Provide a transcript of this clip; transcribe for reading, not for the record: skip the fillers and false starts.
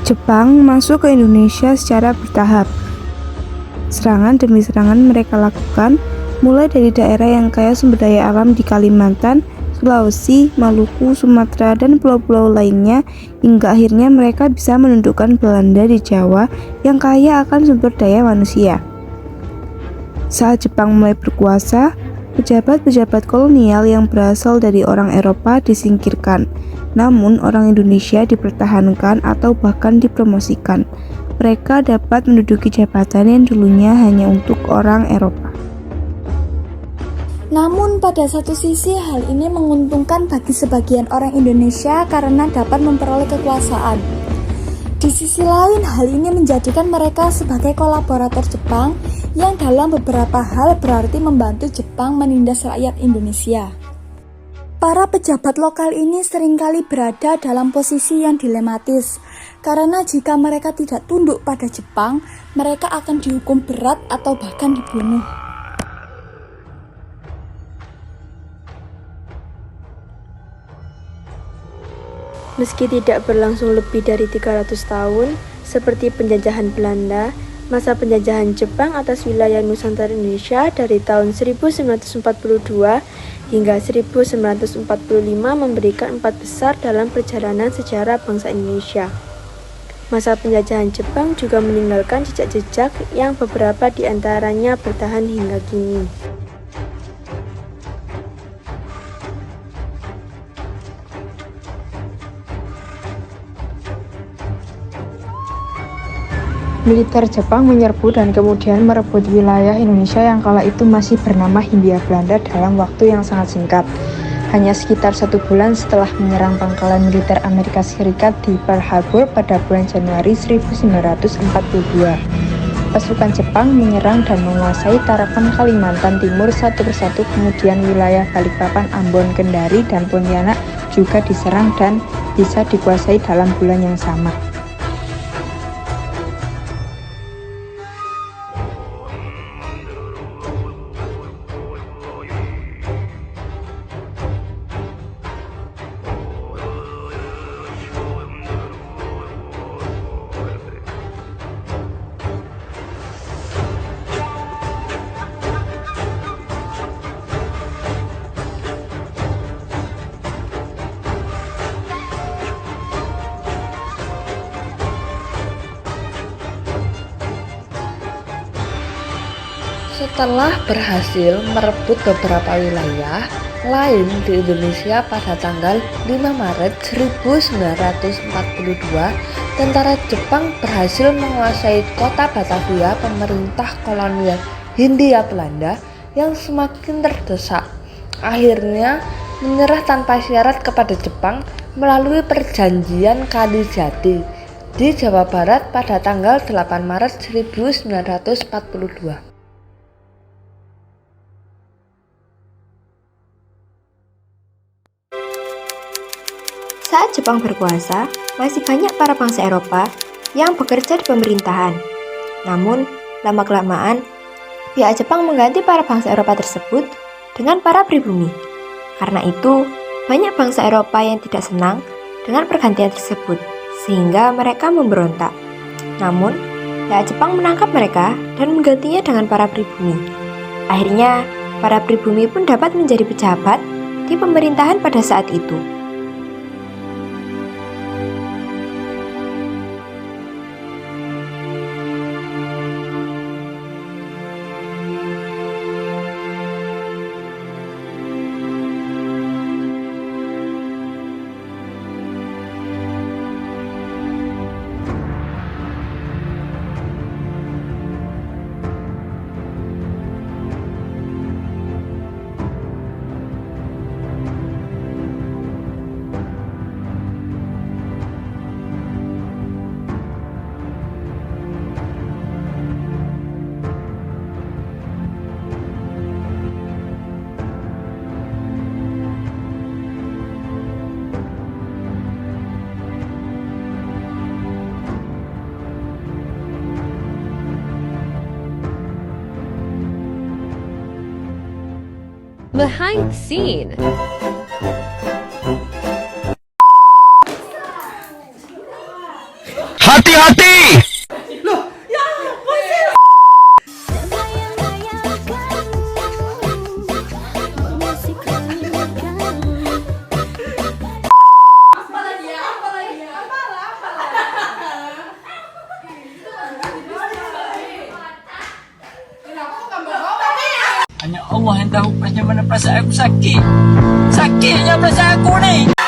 Jepang masuk ke Indonesia secara bertahap. Serangan demi serangan mereka lakukan, mulai dari daerah yang kaya sumber daya alam di Kalimantan, Sulawesi, Maluku, Sumatera, dan pulau-pulau lainnya, hingga akhirnya mereka bisa menundukkan Belanda di Jawa yang kaya akan sumber daya manusia. Saat Jepang mulai berkuasa, pejabat-pejabat kolonial yang berasal dari orang Eropa disingkirkan. Namun, orang Indonesia dipertahankan atau bahkan dipromosikan. Mereka dapat menduduki jabatan yang dulunya hanya untuk orang Eropa. Namun pada satu sisi hal ini menguntungkan bagi sebagian orang Indonesia karena dapat memperoleh kekuasaan. Di sisi lain hal ini menjadikan mereka sebagai kolaborator Jepang yang dalam beberapa hal berarti membantu Jepang menindas rakyat Indonesia. Para pejabat lokal ini seringkali berada dalam posisi yang dilematis, karena jika mereka tidak tunduk pada Jepang, mereka akan dihukum berat atau bahkan dibunuh. Meski tidak berlangsung lebih dari 300 tahun, seperti penjajahan Belanda, masa penjajahan Jepang atas wilayah Nusantara Indonesia dari tahun 1942 hingga 1945 memberikan 4 besar dalam perjalanan sejarah bangsa Indonesia. Masa penjajahan Jepang juga meninggalkan jejak-jejak yang beberapa di antaranya bertahan hingga kini. Militer Jepang menyerbu dan kemudian merebut wilayah Indonesia yang kala itu masih bernama Hindia Belanda dalam waktu yang sangat singkat. Hanya sekitar 1 bulan setelah menyerang pangkalan militer Amerika Serikat di Pearl Harbor pada bulan Januari 1942. Pasukan Jepang menyerang dan menguasai Tarakan Kalimantan Timur satu persatu, kemudian wilayah Balikpapan, Ambon, Kendari, dan Pontianak juga diserang dan bisa dikuasai dalam bulan yang sama. Setelah berhasil merebut beberapa wilayah lain di Indonesia pada tanggal 5 Maret 1942, tentara Jepang berhasil menguasai kota Batavia, pemerintah kolonial Hindia Belanda yang semakin terdesak. Akhirnya menyerah tanpa syarat kepada Jepang melalui perjanjian Kalijati di Jawa Barat pada tanggal 8 Maret 1942. Saat Jepang berkuasa, masih banyak para bangsa Eropa yang bekerja di pemerintahan. Namun, lama-kelamaan, pihak Jepang mengganti para bangsa Eropa tersebut dengan para pribumi. Karena itu, banyak bangsa Eropa yang tidak senang dengan pergantian tersebut, sehingga mereka memberontak. Namun, pihak Jepang menangkap mereka dan menggantinya dengan para pribumi. Akhirnya, para pribumi pun dapat menjadi pejabat di pemerintahan pada saat itu. Behind the scene. Hati Hati-hati! Hanya Allah yang tahu bagaimana perasaan aku sakit. Sakitnya perasaan aku ni.